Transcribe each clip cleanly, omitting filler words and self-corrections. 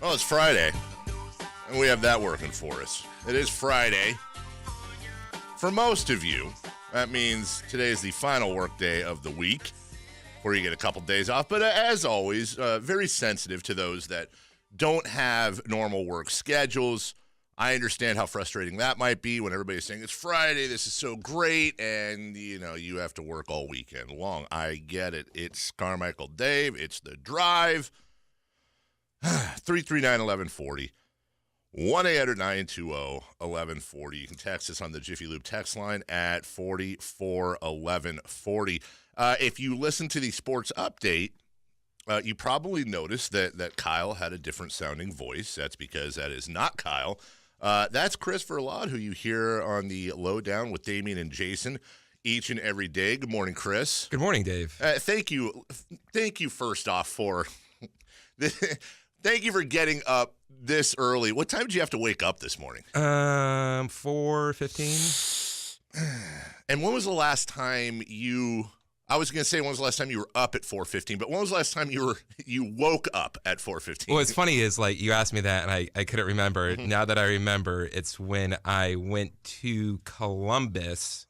Well, it's Friday, and we have that working for us. It is Friday. For most of you, that means today is the final work day of the week, where you get a couple days off. But as always, very sensitive to those that don't have normal work schedules. I understand how frustrating that might be when everybody's saying, it's Friday, this is so great, and, you have to work all weekend long. I get it. It's Carmichael Dave. It's The Drive. 339-1140. 1-800-920-1140. You can text us on the Jiffy Lube text line at 441140. If you listen to the sports update, you probably noticed that Kyle had a different sounding voice. That's because that is not Kyle. That's Chris Verlod, who you hear on the Lowdown with Damien and Jason each and every day. Good morning, Chris. Good morning, Dave. Thank you first off for thank you for getting up this early. What time did you have to wake up this morning? 4:15. And when was the last time I was going to say when was the last time you were up at 4:15, but when was the last time you woke up at 4:15? Well, what's funny is, you asked me that, and I couldn't remember. Mm-hmm. Now that I remember, it's when I went to Columbus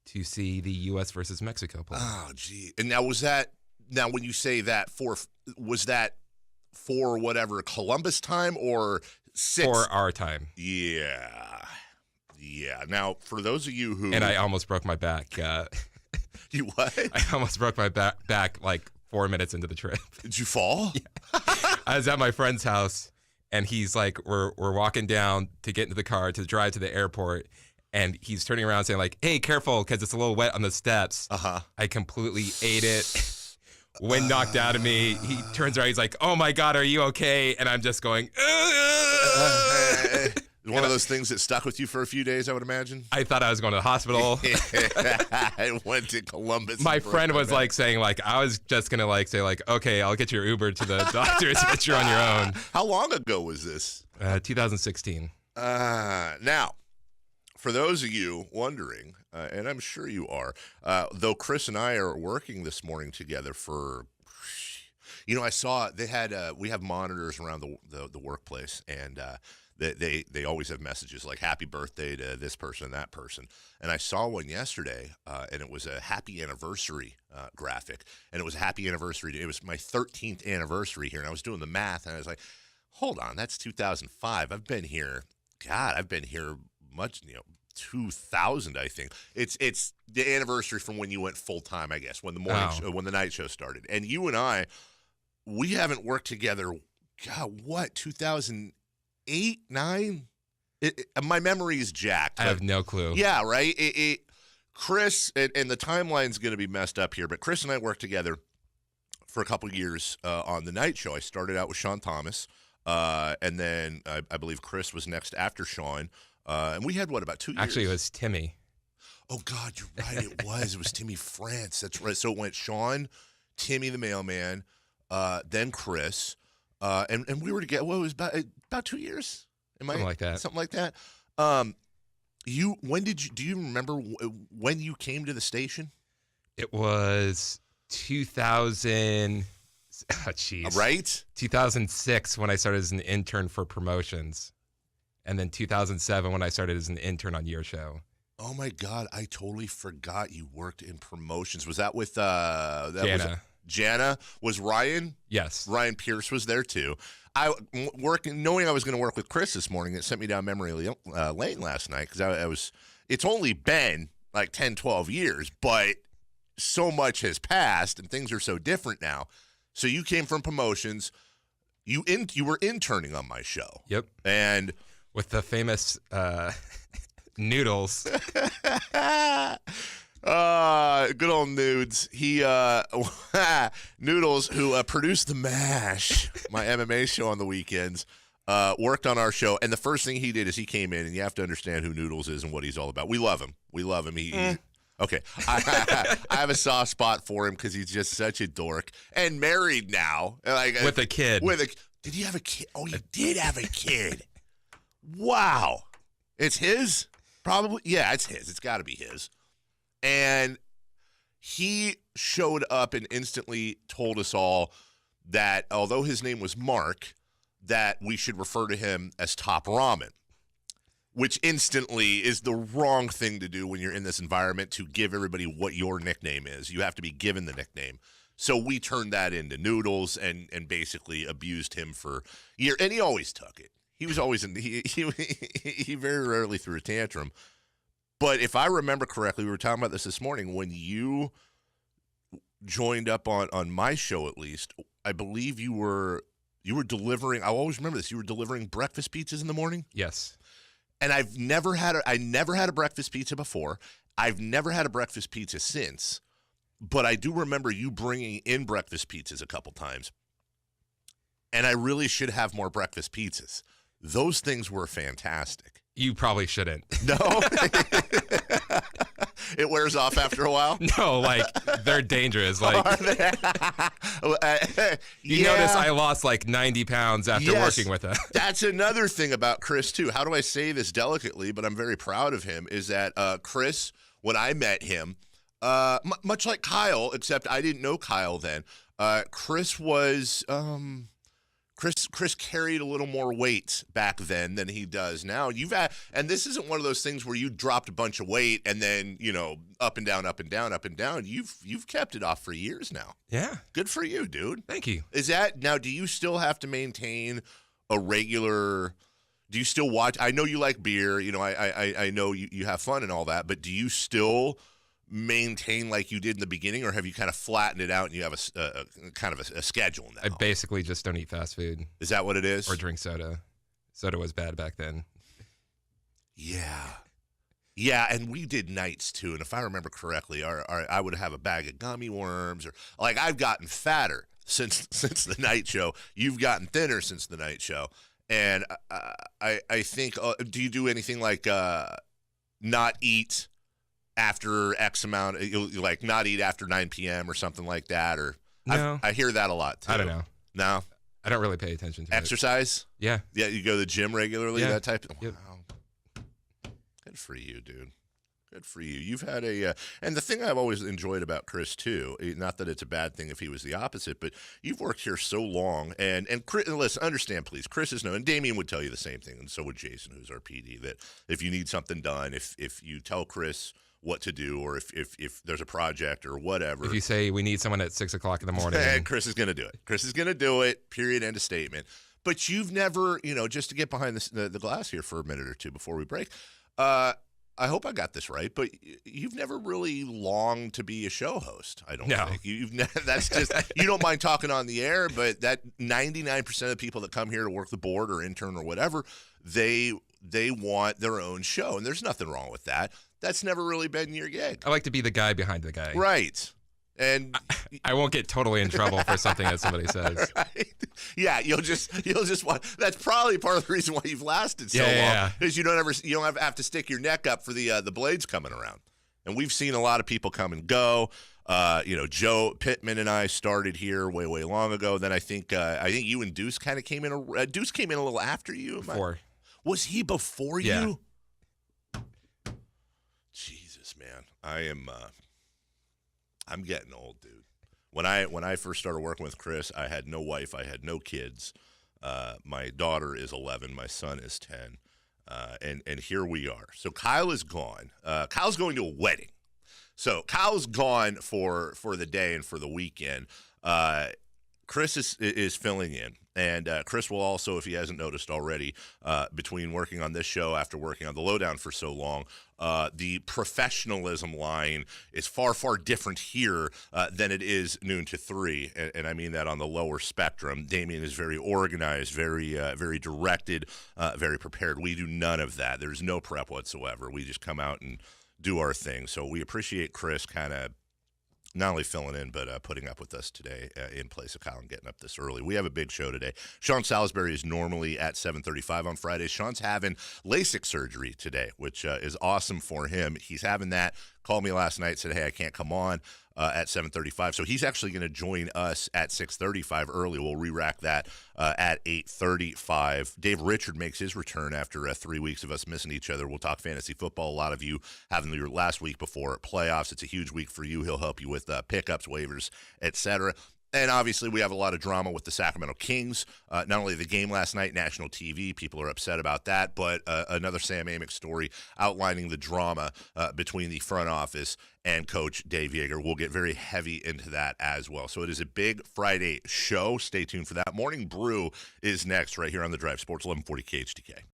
to see the U.S. versus Mexico play. Oh, gee. And now when you say that, was that for whatever, Columbus time or 6? For our time. Yeah. Now, for those of you who... And I almost broke my back. You what? I almost broke my back 4 minutes into the trip. Did you fall? Yeah. I was at my friend's house, and he's like, we're walking down to get into the car to drive to the airport, and he's turning around saying, hey, careful, because it's a little wet on the steps. Uh-huh. I completely ate it. Wind knocked out of me. He turns around. He's like, "Oh my God, are you okay?" And I'm just going. One of those things that stuck with you for a few days, I would imagine. I thought I was going to the hospital. I went to Columbus. My friend was saying I was just gonna say okay, I'll get your Uber to the doctor's, but you're on your own. How long ago was this? 2016. Now, for those of you wondering, and I'm sure you are, though Chris and I are working this morning together for, I saw they had, we have monitors around the workplace, and they always have messages like happy birthday to this person and that person. And I saw one yesterday, and it was a happy anniversary graphic, and it was a happy anniversary. It was my 13th anniversary here, and I was doing the math, and I was like, hold on, that's 2005. I've been here much, 2000, I think. It's the anniversary from when you went full time, I guess, when the morning show, when the night show started. And you and I, we haven't worked together. God, what 2008, 9? My memory is jacked. I have no clue. Yeah, right. Chris and the timeline's going to be messed up here, but Chris and I worked together for a couple years on the night show. I started out with Sean Thomas, and then I believe Chris was next after Sean. And we had, about 2 years? Actually, it was Timmy. Oh, God, you're right. It was Timmy France. That's right. So it went Sean, Timmy the mailman, then Chris, and we were together. Well, it was about 2 years? Something like that. Something like that. Do you remember when you came to the station? It was 2000. Oh, geez. Right? 2006 when I started as an intern for promotions. And then 2007 when I started as an intern on your show. Oh, my God. I totally forgot you worked in promotions. Was that with Jana? Jana? Was Ryan? Yes. Ryan Pierce was there, too. Knowing I was going to work with Chris this morning, it sent me down memory lane last night because it's only been 10, 12 years, but so much has passed and things are so different now. So you came from promotions. You were interning on my show. Yep. And... with the famous Noodles. Good old Nudes. Noodles, who produced The Mash, my MMA show on the weekends, worked on our show. And the first thing he did is he came in, and you have to understand who Noodles is and what he's all about. We love him. He's okay. I have a soft spot for him because he's just such a dork. And married now. With a kid. Did he have a kid? Oh, he did have a kid. Wow. It's his? Probably. Yeah, it's his. It's got to be his. And he showed up and instantly told us all that although his name was Mark, that we should refer to him as Top Ramen, which instantly is the wrong thing to do when you're in this environment, to give everybody what your nickname is. You have to be given the nickname. So we turned that into Noodles and basically abused him for years. And he always took it. He was always he very rarely threw a tantrum. But if I remember correctly, we were talking about this morning, when you joined up on my show, at least, I believe you were delivering, I always remember this, you were delivering breakfast pizzas in the morning? Yes. And I never had a breakfast pizza before. I've never had a breakfast pizza since. But I do remember you bringing in breakfast pizzas a couple times. And I really should have more breakfast pizzas. Those things were fantastic. You probably shouldn't. No? It wears off after a while? No, like, they're dangerous. Like, you yeah. notice I lost like 90 pounds after working with him. That's another thing about Chris, too. How do I say this delicately, but I'm very proud of him, is that Chris, when I met him, much like Kyle, except I didn't know Kyle then, Chris was... Chris carried a little more weight back then than he does now. And this isn't one of those things where you dropped a bunch of weight and then, up and down, up and down, up and down. You've kept it off for years now. Yeah. Good for you, dude. Thank you. Now, do you still have to maintain a regular, do you still watch? I know you like beer, I know you have fun and all that, but do you still maintain like you did in the beginning, or have you kind of flattened it out and you have a kind of a schedule now? I basically just don't eat fast food. Is that what it is? Or drink soda. Soda was bad back then. Yeah, and we did nights too. And if I remember correctly, I would have a bag of gummy worms, or like, I've gotten fatter since the night show. You've gotten thinner since the night show. And I think, do you do anything like not eat after X amount, like not eat after 9 p.m. or something like that? Or no. I hear that a lot too. I don't know. No? I don't really pay attention to Exercise? Yeah. Yeah, you go to the gym regularly, Yeah. that type of... Yep. Wow. Good for you, dude. Good for you. You've had and the thing I've always enjoyed about Chris too, not that it's a bad thing if he was the opposite, but you've worked here so long, and Chris, listen, understand please, Chris is and Damien would tell you the same thing, and so would Jason, who's our PD, that if you need something done, if you tell Chris what to do, or if there's a project or whatever. If you say we need someone at 6 o'clock in the morning. Chris is going to do it. Chris is going to do it, period, end of statement. But you've never, just to get behind the glass here for a minute or two before we break, I hope I got this right, but you've never really longed to be a show host, I don't think. That's just, you don't mind talking on the air, but that 99% of the people that come here to work the board or intern or whatever, they want their own show, and there's nothing wrong with that. That's never really been your gig. I like to be the guy behind the guy. Right. And I won't get totally in trouble for something that somebody says. Right. Yeah, you'll just want. That's probably part of the reason why you've lasted so long, is you don't have to stick your neck up for the blades coming around. And we've seen a lot of people come and go. Joe Pittman and I started here way long ago. Then I think you and Deuce kind of came in. Deuce came in a little after you. Before. Was he before you? Jesus, man, I'm getting old, dude. When I first started working with Chris, I had no wife, I had no kids. My daughter is 11, my son is 10, and here we are. So Kyle is gone. Kyle's going to a wedding. So Kyle's gone for the day and for the weekend. Chris is filling in. And Chris will also, if he hasn't noticed already, between working on this show after working on The Lowdown for so long, the professionalism line is far different here than it is noon to 3. And I mean that on the lower spectrum. Damien is very organized, very directed, very prepared. We do none of that. There's no prep whatsoever. We just come out and do our thing. So we appreciate Chris kind of not only filling in, but putting up with us today in place of Kyle and getting up this early. We have a big show today. Sean Salisbury is normally at 7:35 on Fridays. Sean's having LASIK surgery today, which is awesome for him. He's having that. Called me last night, said, hey, I can't come on at 7:35. So he's actually going to join us at 6:35 early. We'll re-rack that at 8:35. Dave Richard makes his return after 3 weeks of us missing each other. We'll talk fantasy football. A lot of you having your last week before playoffs. It's a huge week for you. He'll help you with pickups, waivers, etc. And obviously, we have a lot of drama with the Sacramento Kings. Not only the game last night, national TV, people are upset about that, but another Sam Amick story outlining the drama between the front office and Coach Dave Yeager. We'll get very heavy into that as well. So it is a big Friday show. Stay tuned for that. Morning Brew is next right here on The Drive, Sports 1140 KHTK.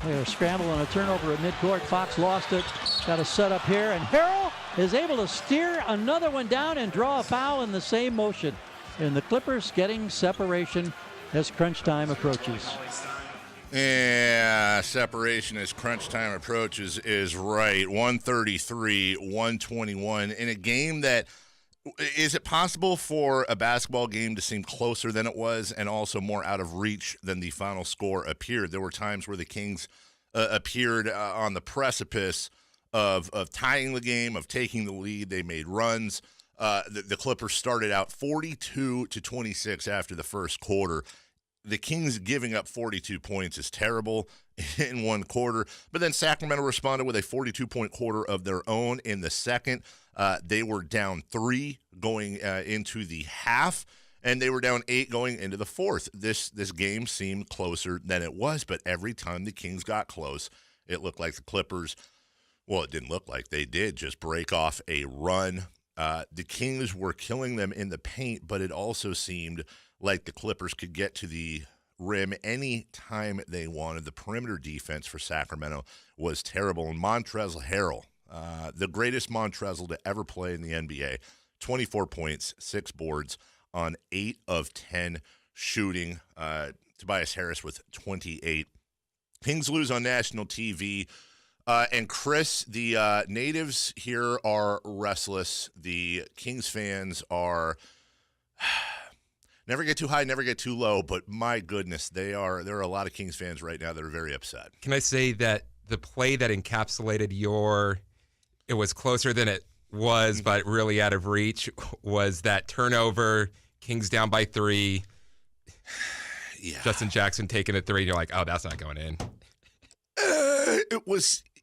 They're scrambling a turnover at midcourt. Fox lost it. Got a set up here, and Harrell is able to steer another one down and draw a foul in the same motion. And the Clippers getting separation as crunch time approaches. Yeah, separation as crunch time approaches is right. 133, 121 in a game that, is it possible for a basketball game to seem closer than it was and also more out of reach than the final score appeared? There were times where the Kings appeared on the precipice of tying the game, of taking the lead. They made runs. The Clippers started out 42-26 after the first quarter. The Kings giving up 42 points is terrible in one quarter. But then Sacramento responded with a 42-point quarter of their own in the second. They were down 3 going into the half, and they were down 8 going into the fourth. This game seemed closer than it was, but every time the Kings got close, it looked like the Clippers, well, it didn't look like, they did just break off a run. The Kings were killing them in the paint, but it also seemed like the Clippers could get to the rim any time they wanted. The perimeter defense for Sacramento was terrible. And Montrezl Harrell, the greatest Montrezl to ever play in the NBA, 24 points, 6 boards on 8 of 10 shooting. Tobias Harris with 28. Kings lose on national TV. And Chris, the natives here are restless. The Kings fans are never get too high, never get too low. But my goodness, there are a lot of Kings fans right now that are very upset. Can I say that the play that encapsulated it was closer than it was, but really out of reach, was that turnover, Kings down by 3. Yeah. Justin Jackson taking a 3, and you're like, oh, that's not going in.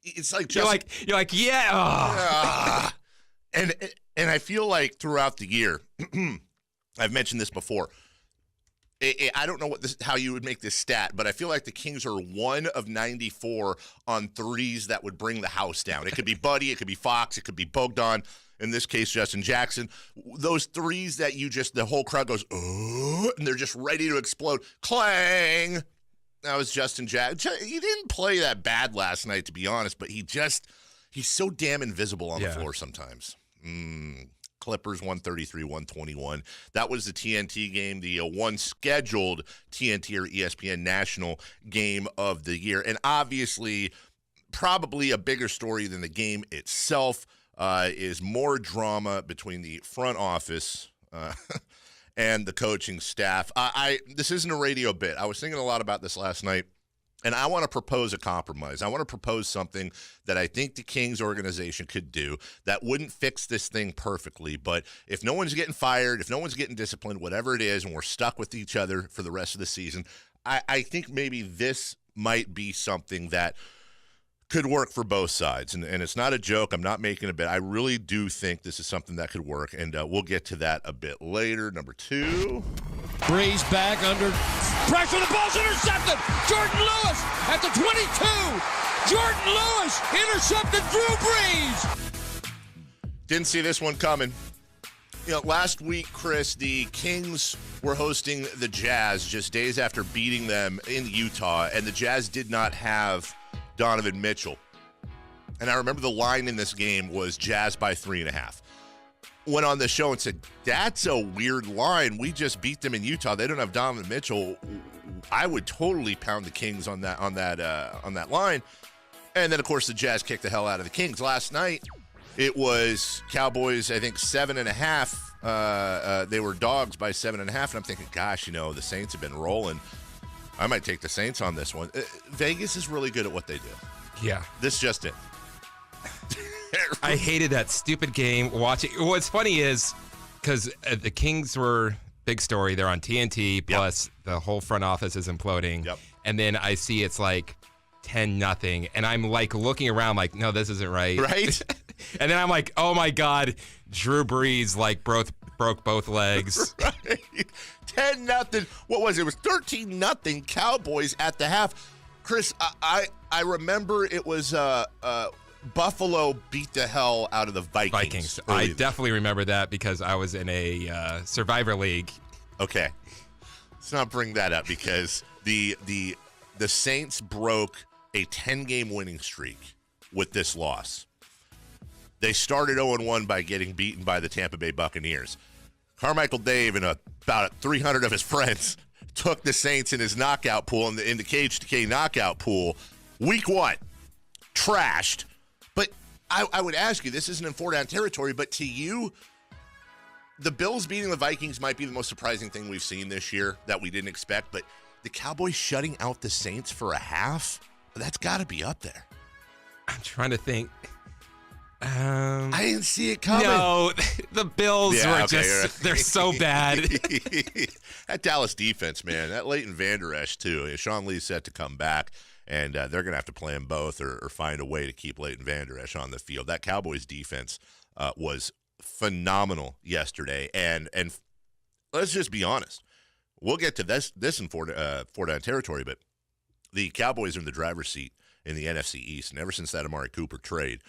It's like you're like, yeah. Oh. And I feel like throughout the year, I've mentioned this before. I don't know how you would make this stat, but I feel like the Kings are 1 of 94 on threes that would bring the house down. It could be Buddy, it could be Fox, it could be Bogdan. In this case, Justin Jackson. Those threes that the whole crowd goes, oh, and they're just ready to explode. Clang! That was Justin Jackson. He didn't play that bad last night, to be honest, but he's so damn invisible on the floor sometimes. Clippers 133-121. That was the TNT game, the one scheduled TNT or ESPN national game of the year. And obviously, probably a bigger story than the game itself is more drama between the front office and the coaching staff. This isn't a radio bit. I was thinking a lot about this last night, and I want to propose a compromise. I want to propose something that I think the Kings organization could do that wouldn't fix this thing perfectly, but if no one's getting fired, if no one's getting disciplined, whatever it is, and we're stuck with each other for the rest of the season, I think maybe this might be something that could work for both sides. And it's not a joke. I'm not making a bet. I really do think this is something that could work, and we'll get to that a bit later. Number 2. Breeze back under pressure. The ball's intercepted. Jordan Lewis at the 22. Jordan Lewis intercepted Drew Brees. Didn't see this one coming. Last week, Chris, the Kings were hosting the Jazz just days after beating them in Utah, and the Jazz did not have Donovan Mitchell. And I remember the line in this game was Jazz by 3.5. Went on the show and said, that's a weird line. We just beat them in Utah. They don't have Donovan Mitchell. I would totally pound the Kings on that line. And then, of course, the Jazz kicked the hell out of the Kings. Last night, it was Cowboys, I think, 7.5. They were dogs by 7.5. And I'm thinking, gosh, the Saints have been rolling. I might take the Saints on this one. Vegas is really good at what they do. Yeah. This just it. I hated that stupid game. Watching. What's funny is because the Kings were big story. They're on TNT. Plus, the whole front office is imploding. Yep. And then I see it's like 10-0, and I'm like looking around like, no, this isn't right. Right? And then I'm like, oh my God, Drew Brees like broke both legs. Right. 10-0. What was it? It was 13-0 Cowboys at the half. Chris, I remember it was Buffalo beat the hell out of the Vikings. I definitely remember that because I was in a Survivor League. Okay. Let's not bring that up because the Saints broke a 10-game winning streak with this loss. They started 0-1 by getting beaten by the Tampa Bay Buccaneers. Carmichael Dave and about 300 of his friends took the Saints in his knockout pool, in the Cage to K knockout pool. Week 1, trashed. But I would ask you, this isn't in 4-down territory, but to you, the Bills beating the Vikings might be the most surprising thing we've seen this year that we didn't expect, but the Cowboys shutting out the Saints for a half, that's got to be up there. I'm trying to think. I didn't see it coming. No, the Bills were they're so bad. That Dallas defense, man, that Leighton Vander Esch, too. Sean Lee's set to come back, and they're going to have to play them both or find a way to keep Leighton Vander Esch on the field. That Cowboys defense was phenomenal yesterday, and let's just be honest. We'll get to this in 4-down territory, but the Cowboys are in the driver's seat in the NFC East, and ever since that Amari Cooper trade,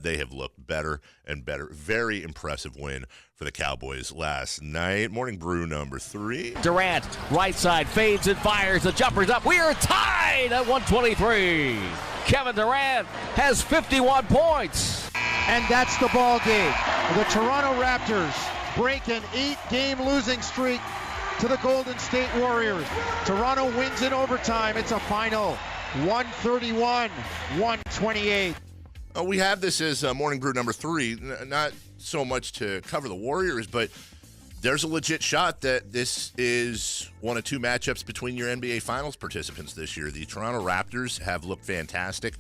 they have looked better and better. Very impressive win for the Cowboys last night. Morning Brew number 3. Durant, right side, fades and fires. The jumper's up. We are tied at 123. Kevin Durant has 51 points. And that's the ball game. The Toronto Raptors break an 8-game losing streak to the Golden State Warriors. Toronto wins in overtime. It's a final 131-128. We have this as Morning Brew number 3, not so much to cover the Warriors, but there's a legit shot that this is one of 2 matchups between your NBA Finals participants this year. The Toronto Raptors have looked fantastic.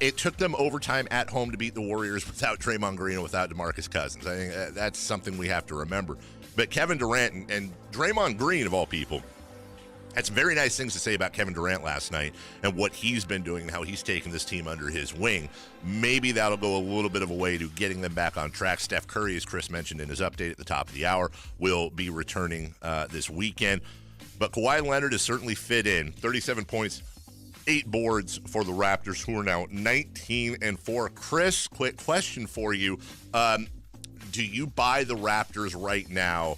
It took them overtime at home to beat the Warriors without Draymond Green and without DeMarcus Cousins. I think that's something we have to remember. But Kevin Durant and Draymond Green, of all people, had some very nice things to say about Kevin Durant last night and what he's been doing and how he's taken this team under his wing. Maybe that'll go a little bit of a way to getting them back on track. Steph Curry, as Chris mentioned in his update at the top of the hour, will be returning this weekend. But Kawhi Leonard has certainly fit in. 37 points, 8 boards for the Raptors, who are now 19-4. Chris, quick question for you. Do you buy the Raptors right now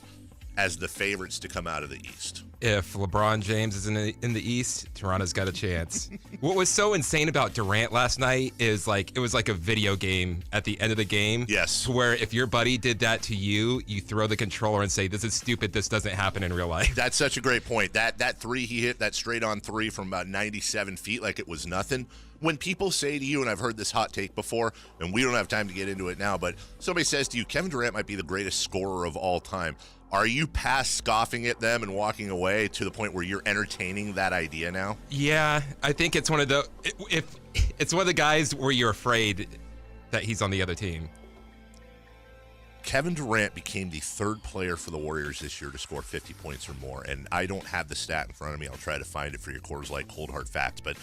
as the favorites to come out of the East? If LeBron James is in the East, Toronto's got a chance. What was so insane about Durant last night is it was like a video game at the end of the game. Yes. Where if your buddy did that to you, you throw the controller and say, this is stupid, this doesn't happen in real life. That's such a great point. That 3 he hit, that straight-on 3 from about 97 feet like it was nothing. When people say to you, and I've heard this hot take before, and we don't have time to get into it now, but somebody says to you, Kevin Durant might be the greatest scorer of all time. Are you past scoffing at them and walking away to the point where you're entertaining that idea now? Yeah, I think it's one of the it's one of the guys where you're afraid that he's on the other team. Kevin Durant became the 3rd player for the Warriors this year to score 50 points or more, and I don't have the stat in front of me. I'll try to find it for your Coors Light Cold Hard Facts, but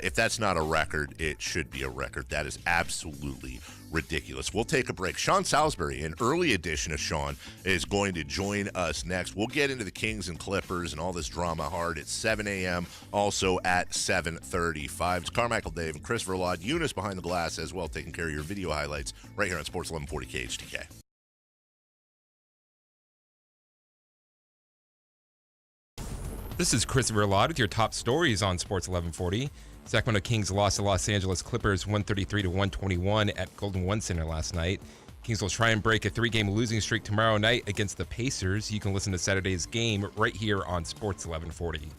if that's not a record, it should be a record. That is absolutely ridiculous. We'll take a break. Sean Salisbury, an early edition of Sean, is going to join us next. We'll get into the Kings and Clippers and all this drama hard at 7 a.m., also at 7:35. It's Carmichael Dave and Chris Verlod, Eunice behind the glass as well, taking care of your video highlights right here on Sports 1140 KHTK. This is Chris Verlod with your top stories on Sports 1140. Sacramento Kings lost to Los Angeles Clippers 133-121 at Golden One Center last night. Kings will try and break a 3-game losing streak tomorrow night against the Pacers. You can listen to Saturday's game right here on Sports 1140.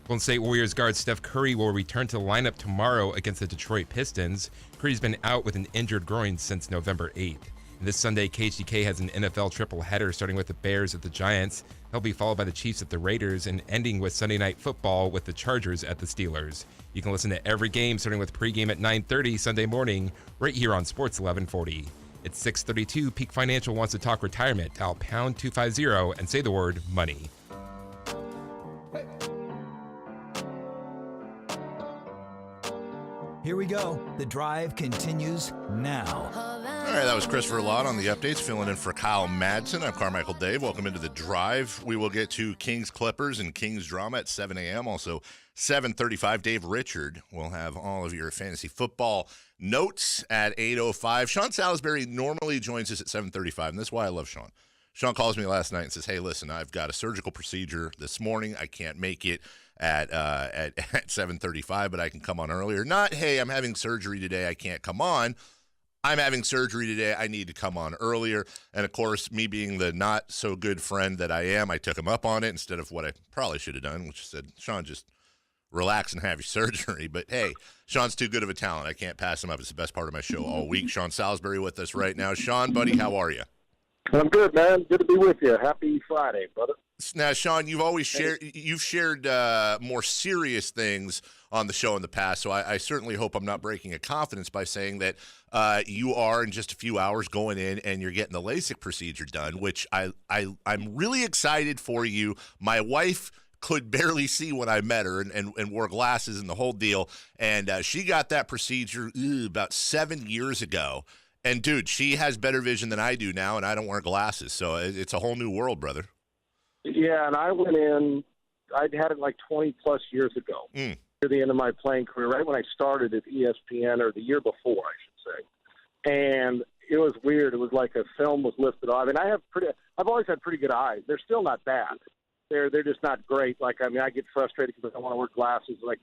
Golden State Warriors guard Steph Curry will return to the lineup tomorrow against the Detroit Pistons. Curry's been out with an injured groin since November 8th. This Sunday, KHTK has an NFL triple header starting with the Bears at the Giants. They'll be followed by the Chiefs at the Raiders and ending with Sunday Night Football with the Chargers at the Steelers. You can listen to every game starting with pregame at 9:30 Sunday morning right here on Sports 1140. It's 6:32. Peak Financial wants to talk retirement. Dial pound 250 and say the word money. Here we go. The drive continues now. All right, that was Chris Verlod on the updates, filling in for Kyle Madson. I'm Carmichael Dave. Welcome into the drive. We will get to Kings Clippers and Kings drama at 7 a.m. Also, 7:35. Dave Richard will have all of your fantasy football notes at 8:05. Sean Salisbury normally joins us at 7:35, and that's why I love Sean. Sean calls me last night and says, "Hey, listen, I've got a surgical procedure this morning. I can't make it at 7:35, but I can come on earlier." Not, "Hey, I'm having surgery today. I can't come on. I'm having surgery today. I need to come on earlier." And, of course, me being the not-so-good friend that I am, I took him up on it instead of what I probably should have done, which said, "Sean, just relax and have your surgery." But, hey, Sean's too good of a talent. I can't pass him up. It's the best part of my show all week. Sean Salisbury with us right now. Sean, buddy, how are you? I'm good, man. Good to be with you. Happy Friday, brother. Now, Sean, you've shared more serious things on the show in the past, so I certainly hope I'm not breaking a confidence by saying that you are in just a few hours going in and you're getting the LASIK procedure done, which I'm really excited for you. My wife could barely see when I met her and wore glasses and the whole deal, and she got that procedure about 7 years ago. And, dude, she has better vision than I do now, and I don't wear glasses. So it's a whole new world, brother. Yeah, and I went in, I'd had it like 20-plus years ago, near the end of my playing career, right when I started at ESPN, or the year before, I should say. And it was weird. It was like a film was lifted off. And I've always had pretty good eyes. They're still not bad. They're just not great. Like, I mean, I get frustrated because I want to wear glasses, like,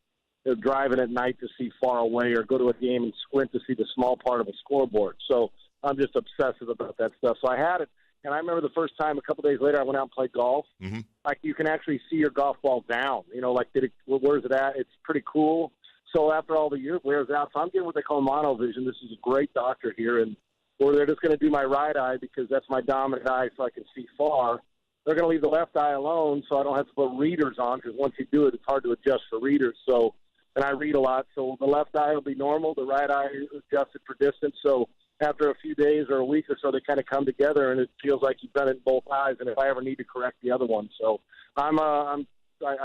driving at night to see far away, or go to a game and squint to see the small part of a scoreboard. So I'm just obsessive about that stuff. So I had it, and I remember the first time, a couple days later, I went out and played golf. Mm-hmm. Like, you can actually see your golf ball down. You know, like, where's it at? It's pretty cool. So after all the years, wears out. So I'm getting what they call monovision. This is a great doctor here, and they're just going to do my right eye because that's my dominant eye, so I can see far. They're going to leave the left eye alone, so I don't have to put readers on, because once you do it, it's hard to adjust for readers. So. And I read a lot, so the left eye will be normal. The right eye is adjusted for distance. So after a few days or a week or so, they kind of come together, and it feels like you've done it in both eyes. And if I ever need to correct the other one, so I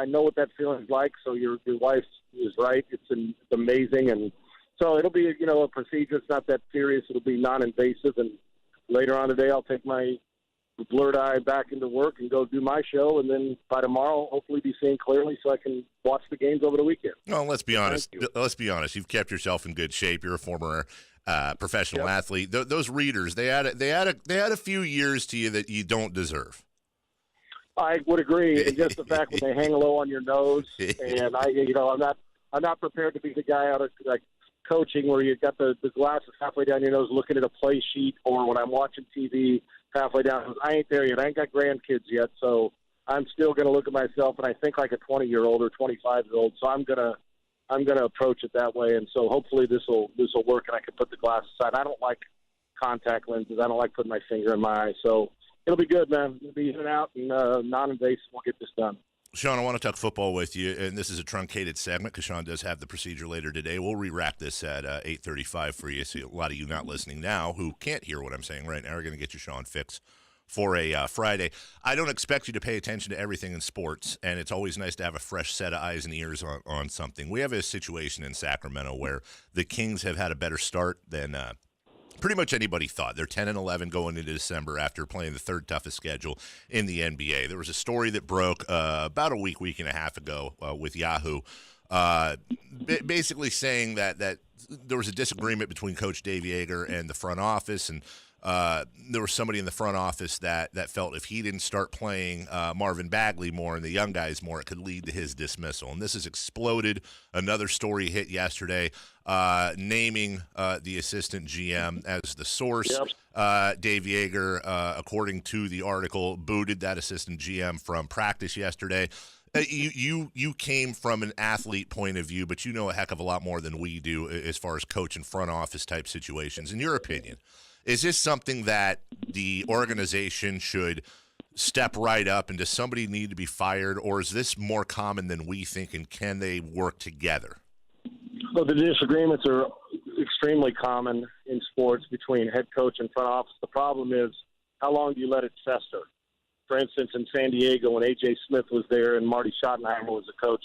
know what that feeling is like. So your wife is right. It's amazing, and so it'll be a procedure. It's not that serious. It'll be non-invasive, and later on today, I'll take my blurred eye back into work and go do my show, and then by tomorrow, hopefully be seeing clearly so I can watch the games over the weekend. Well, let's be honest. Let's be honest. You've kept yourself in good shape. You're a former professional athlete. Those readers, they add a few years to you that you don't deserve. I would agree. And just the fact when they hang low on your nose, and I'm not prepared to be the guy out of like coaching where you got the glasses halfway down your nose looking at a play sheet, or when I'm watching TV halfway down. I ain't there yet. I ain't got grandkids yet, so I'm still going to look at myself, and I think like a 20-year-old or 25-year-old. So I'm gonna approach it that way, and so hopefully this will work, and I can put the glasses aside. I don't like contact lenses. I don't like putting my finger in my eye, so it'll be good, man. It'll be in and out and non-invasive. We'll get this done. Sean, I want to talk football with you, and this is a truncated segment because Sean does have the procedure later today. We'll re-rack this at 8:35 for you. So a lot of you not listening now who can't hear what I'm saying right now are going to get your Sean fix for a Friday. I don't expect you to pay attention to everything in sports, and it's always nice to have a fresh set of eyes and ears on something. We have a situation in Sacramento where the Kings have had a better start than pretty much anybody thought. They're 10-11 going into December after playing the third toughest schedule in the NBA. There was a story that broke about a week and a half ago with Yahoo, basically saying that there was a disagreement between Coach Dave Yeager and the front office, and there was somebody in the front office that felt if he didn't start playing Marvin Bagley more and the young guys more, it could lead to his dismissal. And this has exploded. Another story hit yesterday naming the assistant GM as the source. Yep. Dave Yeager, according to the article, booted that assistant GM from practice yesterday. You came from an athlete point of view, but you know a heck of a lot more than we do as far as coach and front office type situations. In your opinion, is this something that the organization should step right up, and does somebody need to be fired, or is this more common than we think, and can they work together? Well, the disagreements are extremely common in sports between head coach and front office. The problem is, how long do you let it fester? For instance, in San Diego, when A.J. Smith was there and Marty Schottenheimer was the coach,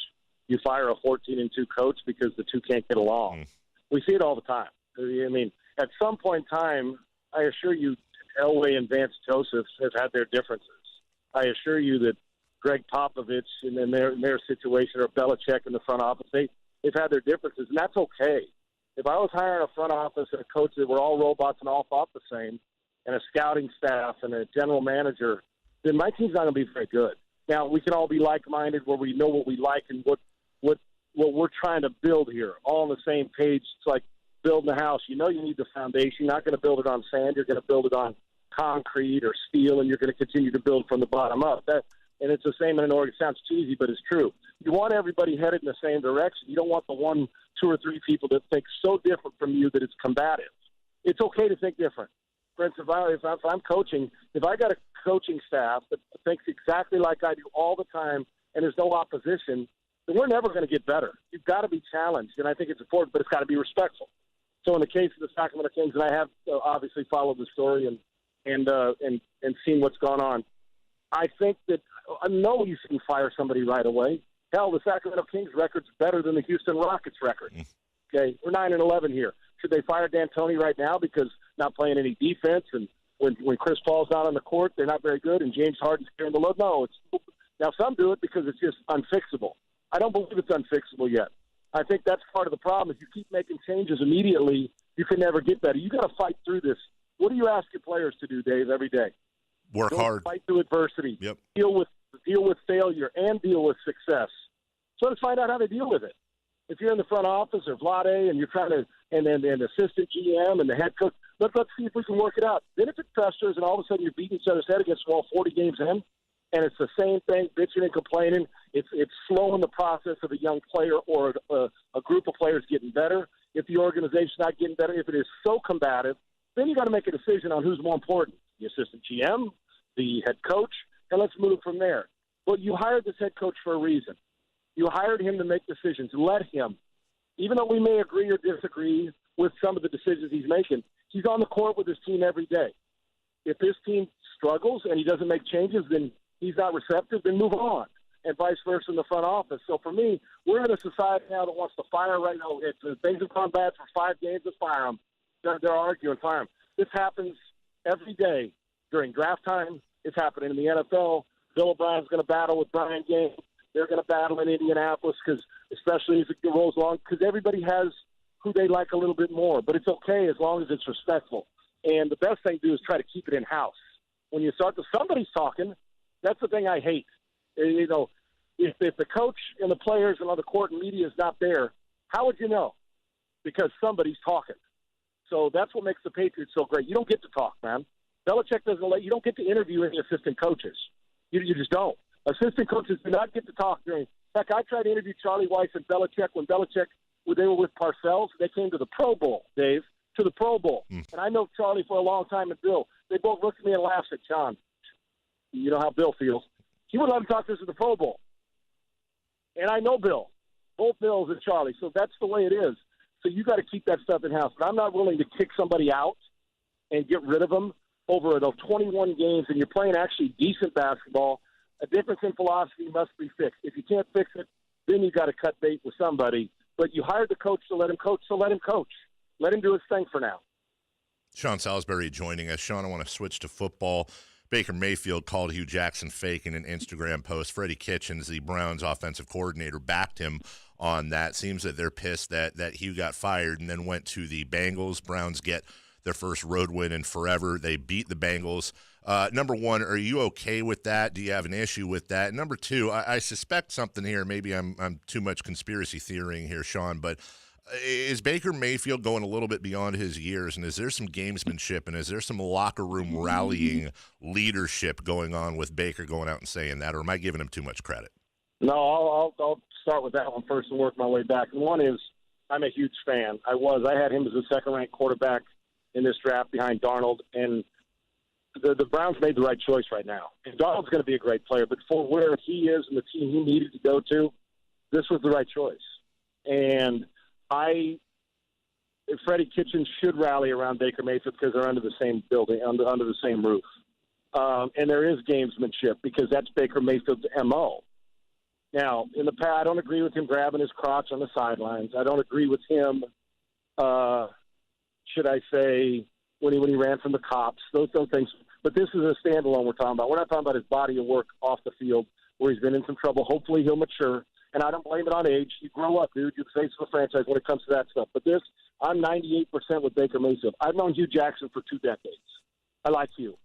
you fire a 14-2 coach because the two can't get along. We see it all the time. I mean, at some point in time, I assure you, Elway and Vance Joseph have had their differences. I assure you that Greg Popovich and in their situation, or Belichick in the front office, they've had their differences, and that's okay. If I was hiring a front office and a coach that were all robots and all thought the same, and a scouting staff and a general manager, then my team's not going to be very good. Now, we can all be like-minded where we know what we like and what we're trying to build here, all on the same page. It's like building a house. You know you need the foundation. You're not going to build it on sand. You're going to build it on concrete or steel, and you're going to continue to build from the bottom up. And it's the same in an org. It sounds cheesy, but it's true. You want everybody headed in the same direction. You don't want the 1, 2, or 3 people that think so different from you that it's combative. It's okay to think different. For instance, if I'm coaching, if I got a coaching staff that thinks exactly like I do all the time and there's no opposition, then we're never going to get better. You've got to be challenged, and I think it's important, but it's got to be respectful. So in the case of the Sacramento Kings, and I have obviously followed the story and seen what's gone on, I think that I know you shouldn't fire somebody right away. Hell, the Sacramento Kings record's better than the Houston Rockets record. Okay, we're 9-11 here. Should they fire D'Antoni right now because not playing any defense, and when Chris Paul's not on the court, they're not very good, and James Harden's carrying the load? No. Now some do it because it's just unfixable. I don't believe it's unfixable yet. I think that's part of the problem. If you keep making changes immediately, you can never get better. You got to fight through this. What do you ask your players to do, Dave, every day? Work hard. Fight through adversity. Yep. Deal with failure and deal with success. So let's find out how they deal with it. If you're in the front office or Vlade and you're trying to, and then the assistant GM and the head coach, let's see if we can work it out. Then if it festers and all of a sudden you're beating each other's head against the wall 40 games in, and it's the same thing, bitching and complaining, it's slowing the process of a young player or a group of players getting better. If the organization's not getting better, if it is so combative, then you got to make a decision on who's more important, the assistant GM, the head coach, and let's move from there. But you hired this head coach for a reason. You hired him to make decisions. Let him. Even though we may agree or disagree with some of the decisions he's making, he's on the court with his team every day. If his team struggles and he doesn't make changes, then he's not receptive, then move on, and vice versa in the front office. So for me, we're in a society now that wants to fire right now. If things have gone bad for 5 games, let's fire them. They're arguing, fire them. This happens every day during draft time. It's happening in the NFL. Bill O'Brien's going to battle with Brian Game. They're going to battle in Indianapolis, because especially as it rolls along, because everybody has who they like a little bit more. But it's okay as long as it's respectful. And the best thing to do is try to keep it in-house. When you start to somebody's talking, that's the thing I hate. You know, if the coach and the players and on the court and media is not there, how would you know? Because somebody's talking. So that's what makes the Patriots so great. You don't get to talk, man. Belichick doesn't let you don't get to interview any assistant coaches. You just don't. Assistant coaches do not get to talk during. In fact, I tried to interview Charlie Weiss and Belichick when they were with Parcells. They came to the Pro Bowl, Dave, to the Pro Bowl. And I know Charlie for a long time and Bill. They both looked at me and laughed at John. You know how Bill feels. He would let him talk to us at the Pro Bowl. And I know Bill. Both Bills and Charlie. So that's the way it is. So you got to keep that stuff in-house. But I'm not willing to kick somebody out and get rid of them over those 21 games, and you're playing actually decent basketball. A difference in philosophy must be fixed. If you can't fix it, then you got to cut bait with somebody. But you hired the coach to let him coach, so let him coach. Let him do his thing for now. Sean Salisbury joining us. Sean, I want to switch to football. Baker Mayfield called Hugh Jackson fake in an Instagram post. Freddie Kitchens, the Browns offensive coordinator, backed him on that. Seems that they're pissed that Hugh got fired and then went to the Bengals. Browns get their first road win in forever. They beat the Bengals. Number one, are you okay with that? Do you have an issue with that? And number two, I suspect something here. Maybe I'm too much conspiracy theorying here, Sean, but is Baker Mayfield going a little bit beyond his years, and is there some gamesmanship, and is there some locker room rallying leadership going on with Baker going out and saying that, or am I giving him too much credit? No, I'll start with that one first and work my way back. And one is, I'm a huge fan. I had him as a second-ranked quarterback in this draft behind Darnold, and the Browns made the right choice right now. And Darnold's going to be a great player, but for where he is and the team he needed to go to, this was the right choice. And Freddie Kitchens should rally around Baker Mayfield because they're under the same building, under the same roof. And there is gamesmanship because that's Baker Mayfield's MO. Now, in the past, I don't agree with him grabbing his crotch on the sidelines. I don't agree with him should I say, when he ran from the cops, those things. But this is a standalone we're talking about. We're not talking about his body of work off the field where he's been in some trouble. Hopefully he'll mature. And I don't blame it on age. You grow up, dude. You're the face of the franchise when it comes to that stuff. But this, I'm 98% with Baker Mayfield. I've known Hugh Jackson for 2 decades. I like Hugh.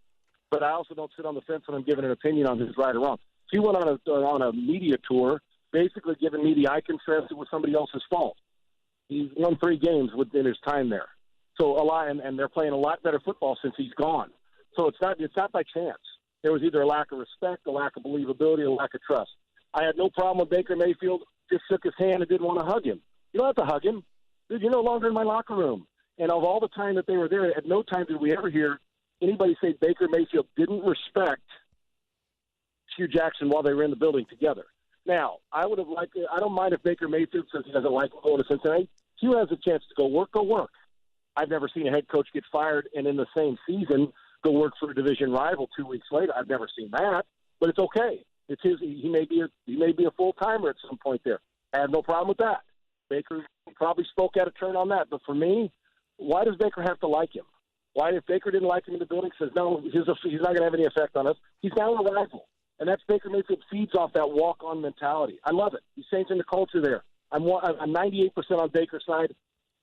But I also don't sit on the fence when I'm giving an opinion on who's right or wrong. He went on a media tour, basically giving me the eye consent it was somebody else's fault. He's won 3 games within his time there. So a lot, and they're playing a lot better football since he's gone. So it's not by chance. There was either a lack of respect, a lack of believability, a lack of trust. I had no problem with Baker Mayfield. Just shook his hand and didn't want to hug him. You don't have to hug him. Dude, you're no longer in my locker room. And of all the time that they were there, at no time did we ever hear anybody say Baker Mayfield didn't respect Hugh Jackson while they were in the building together. Now, I would have liked it. I don't mind if Baker Mayfield says he doesn't like going to Cincinnati. Hugh has a chance to go work. I've never seen a head coach get fired and in the same season go work for a division rival 2 weeks later. I've never seen that, but it's okay. It's his. He may be a full timer at some point there. I have no problem with that. Baker probably spoke out of turn on that. But for me, why does Baker have to like him? Why, if Baker didn't like him in the building, says no, he's not going to have any effect on us. He's now a rival, and that's Baker Mayfield feeds off that walk-on mentality. I love it. He's changing the culture there. I'm 98% on Baker's side.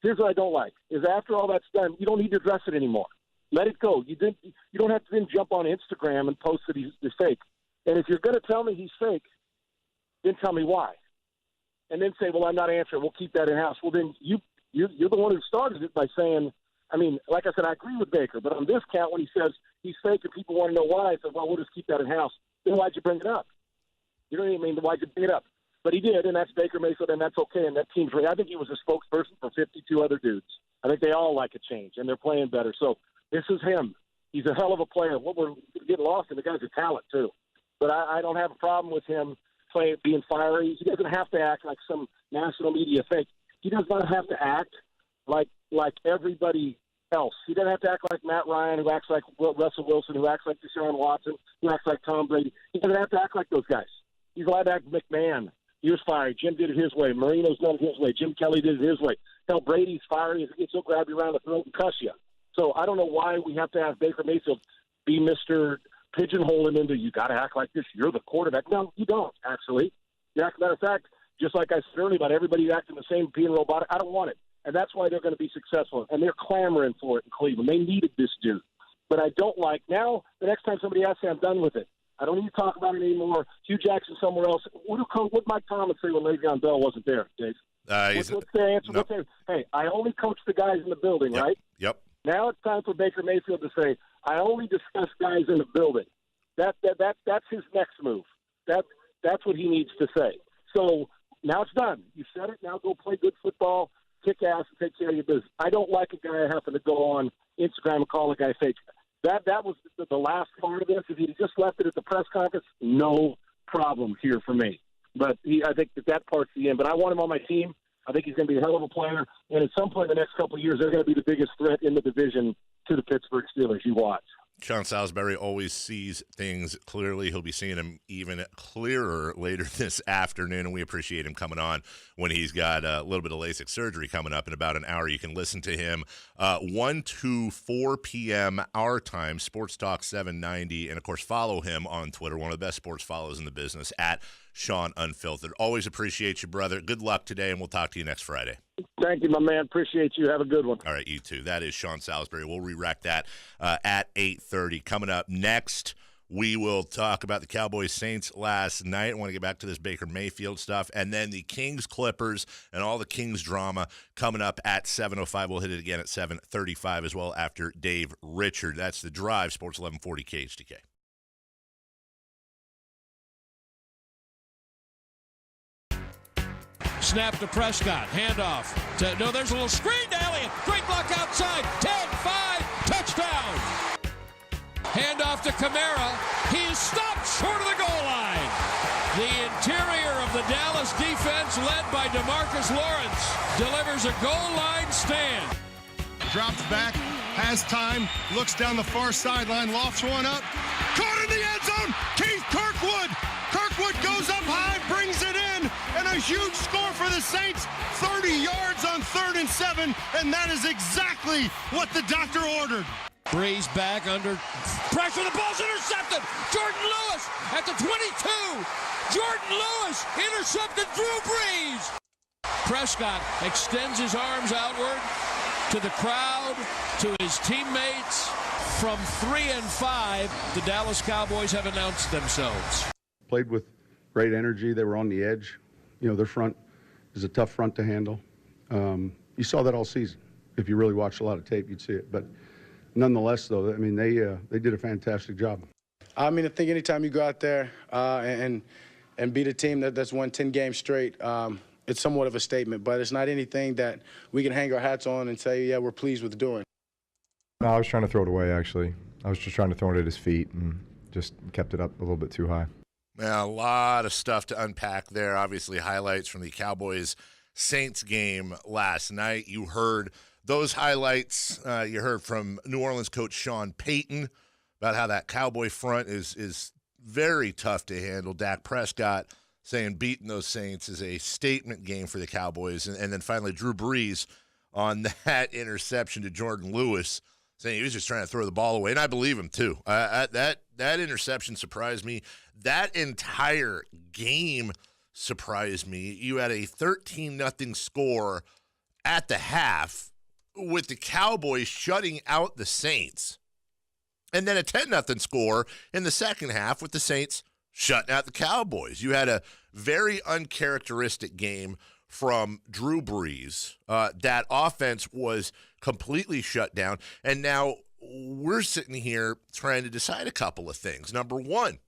Here's what I don't like: is after all that's done, you don't need to address it anymore. Let it go. You don't have to then jump on Instagram and post that he's fake. And if you're going to tell me he's fake, then tell me why. And then say, well, I'm not answering. We'll keep that in-house. Well, then you're the one who started it by saying, I mean, like I said, I agree with Baker. But on this count, when he says he's fake and people want to know why, I said, well, we'll just keep that in-house. Then why'd you bring it up? You know what I mean? Why'd you bring it up? But he did, and that's Baker Mayfield, and that's okay. And that team's ready. I think he was a spokesperson for 52 other dudes. I think they all like a change, and they're playing better. So this is him. He's a hell of a player. What we're getting lost in, the guy's a talent, too. But I don't have a problem with him being fiery. He doesn't have to act like some national media fake. He does not have to act like everybody else. He doesn't have to act like Matt Ryan, who acts like Russell Wilson, who acts like Deshaun Watson, who acts like Tom Brady. He doesn't have to act like those guys. He's allowed to act McMahon. He was fiery. Jim did it his way. Marino's done it his way. Jim Kelly did it his way. Hell, Brady's fiery. He'll grab you around the throat and cuss you. So I don't know why we have to have Baker Mayfield be Mr. Pigeonholing into, you got to act like this. You're the quarterback. No, you don't, actually. As a matter of fact, just like I said earlier about everybody acting the same, being robotic, I don't want it. And that's why they're going to be successful. And they're clamoring for it in Cleveland. They needed this dude. But I don't like, now, the next time somebody asks me, I'm done with it. I don't need to talk about it anymore. Hugh Jackson somewhere else. What Mike Thomas say when Le'Veon Bell wasn't there, Dave? What's their answer? No. Hey, I only coach the guys in the building, yep. right? Yep. Now it's time for Baker Mayfield to say, I only discuss guys in the building. That's his next move. That's what he needs to say. So now it's done. You said it. Now go play good football, kick ass, and take care of your business. I don't like a guy having to go on Instagram and call a guy fake. That was the last part of this. If he just left it at the press conference, no problem here for me. But I think that part's the end. But I want him on my team. I think he's going to be a hell of a player. And at some point in the next couple of years, they're going to be the biggest threat in the division to the Pittsburgh Steelers. You watch. Sean Salisbury always sees things clearly. He'll be seeing them even clearer later this afternoon, and we appreciate him coming on when he's got a little bit of LASIK surgery coming up in about an hour. You can listen to him 1 to 4 p.m. our time, Sports Talk 790, and, of course, follow him on Twitter, one of the best sports follows in the business, at Sean Unfiltered. Always appreciate you, brother. Good luck today, and we'll talk to you next Friday. Thank you, my man. Appreciate you. Have a good one. All right, you too. That is Sean Salisbury. We'll re-rack that at 8:30. Coming up next, we will talk about the Cowboys-Saints last night. I want to get back to this Baker Mayfield stuff. And then the Kings-Clippers and all the Kings drama coming up at 7:05. We'll hit it again at 7:35 as well after Dave Richard. That's The Drive, Sports 1140 KHTK. Snap to Prescott. Handoff. No, there's a little screen to Elliott. Great block outside. 10-5. Touchdown. Handoff to Kamara. He is stopped short of the goal line. The interior of the Dallas defense, led by DeMarcus Lawrence, delivers a goal line stand. Drops back, has time, looks down the far sideline, lofts one up. Caught in the end zone. Keith Kirkwood. Kirkwood goes up high, brings it in, and a huge score for the Saints. 30 yards on 3rd and 7, and that is exactly what the doctor ordered. Breeze back under pressure. The ball's intercepted. Jordan Lewis at the 22. Jordan Lewis intercepted Drew Brees. Prescott extends his arms outward to the crowd, to his teammates. From 3 and 5, the Dallas Cowboys have announced themselves. Played with great energy. They were on the edge. You know, their front is a tough front to handle. You saw that all season. If you really watched a lot of tape, you'd see it. But nonetheless, though, I mean, they did a fantastic job. I mean, I think anytime you go out there and beat a team that's won 10 games straight, it's somewhat of a statement. But it's not anything that we can hang our hats on and say, yeah, we're pleased with doing. No, I was trying to throw it away, actually. I was just trying to throw it at his feet and just kept it up a little bit too high. Yeah, a lot of stuff to unpack there. Obviously, highlights from the Cowboys-Saints game last night. You heard those highlights. You heard from New Orleans coach Sean Payton about how that Cowboy front is very tough to handle. Dak Prescott saying beating those Saints is a statement game for the Cowboys. And then finally, Drew Brees on that interception to Jordan Lewis, saying he was just trying to throw the ball away, and I believe him too. That interception surprised me. That entire game surprised me. You had a 13-0 score at the half with the Cowboys shutting out the Saints, and then a 10-0 score in the second half with the Saints shutting out the Cowboys. You had a very uncharacteristic game from Drew Brees. That offense was completely shut down, and now we're sitting here trying to decide a couple of things. Number one,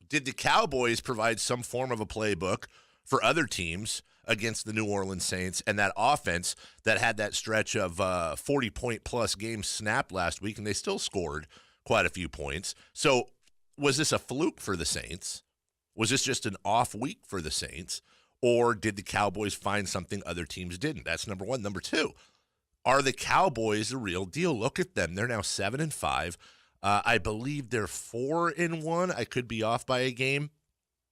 did the Cowboys provide some form of a playbook for other teams against the New Orleans Saints and that offense that had that stretch of 40-point-plus games snapped last week, and they still scored quite a few points? So was this a fluke for the Saints? Was this just an off week for the Saints? Or did the Cowboys find something other teams didn't? That's number one. Number two, are the Cowboys the real deal? Look at them. They're now 7-5. I believe they're 4-1. I could be off by a game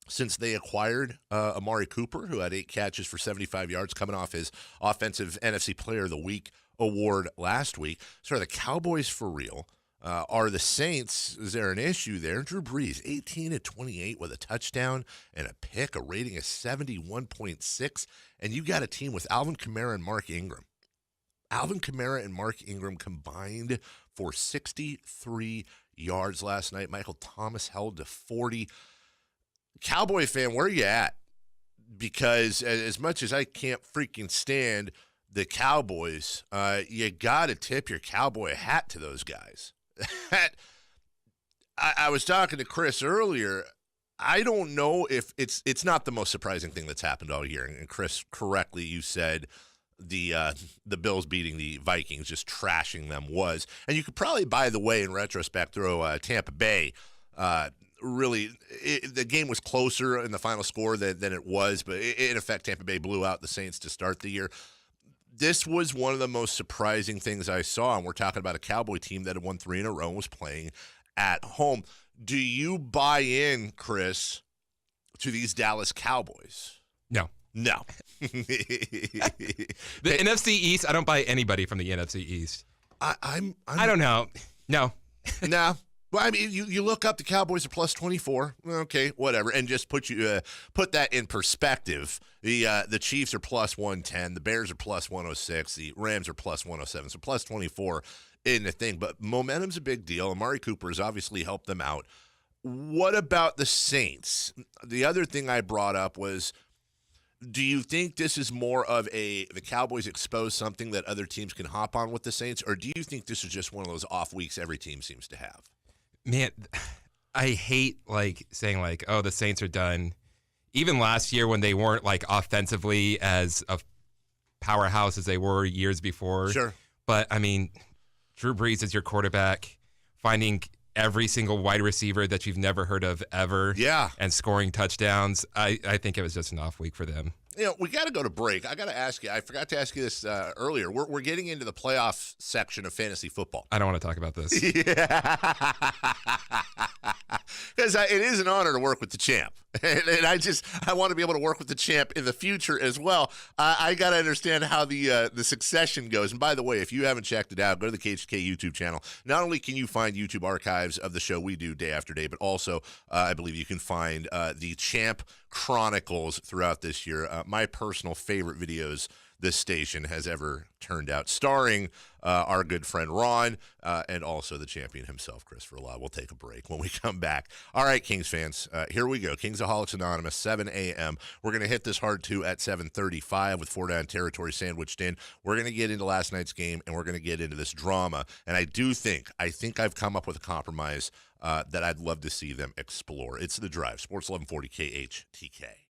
since they acquired Amari Cooper, who had 8 catches for 75 yards coming off his Offensive NFC Player of the Week award last week. So are the Cowboys for real? Are the Saints, is there an issue there? Drew Brees, 18-28 with a touchdown and a pick, a rating of 71.6. And you got a team with Alvin Kamara and Mark Ingram. Alvin Kamara and Mark Ingram combined for 63 yards last night. Michael Thomas held to 40. Cowboy fan, where are you at? Because as much as I can't freaking stand the Cowboys, you got to tip your Cowboy hat to those guys. I was talking to Chris earlier. I don't know if it's not the most surprising thing that's happened all year. And Chris, correctly, you said the Bills beating the Vikings, just trashing them was. And you could probably, by the way, in retrospect, throw Tampa Bay. Really, the game was closer in the final score than it was. But in effect, Tampa Bay blew out the Saints to start the year. This was one of the most surprising things I saw, and we're talking about a Cowboy team that had won 3 in a row and was playing at home. Do you buy in, Chris, to these Dallas Cowboys? No. The NFC East, I don't buy anybody from the NFC East. I don't know. No. No. Well, I mean, you look up the Cowboys are plus 24. Okay, whatever, and just put that in perspective. The Chiefs are plus 110. The Bears are plus 106. The Rams are plus 107. So plus 24 in the thing. But momentum's a big deal. Amari Cooper has obviously helped them out. What about the Saints? The other thing I brought up was, do you think this is more of the Cowboys expose something that other teams can hop on with the Saints, or do you think this is just one of those off weeks every team seems to have? Man, I hate saying oh, the Saints are done. Even last year when they weren't offensively as a powerhouse as they were years before. Sure. But I mean, Drew Brees is your quarterback, finding every single wide receiver that you've never heard of ever. Yeah. And scoring touchdowns. I think it was just an off week for them. We got to go to break. I got to ask you. I forgot to ask you this earlier. We're getting into the playoff section of fantasy football. I don't want to talk about this. Because it is an honor to work with the champ. And I want to be able to work with the champ in the future as well. I got to understand how the succession goes. And by the way, if you haven't checked it out, go to the KHK YouTube channel. Not only can you find YouTube archives of the show we do day after day, but also I believe you can find the Champ Chronicles throughout this year. My personal favorite videos this station has ever turned out, starring our good friend Ron and also the champion himself, Chris Verlod. We'll take a break when we come back. All right, Kings fans, here we go. Kingsaholics Anonymous, 7 a.m. We're going to hit this hard, too, at 7:35 with 4 Down Territory sandwiched in. We're going to get into last night's game, and we're going to get into this drama. And I think I've come up with a compromise that I'd love to see them explore. It's The Drive, Sports 1140 KHTK.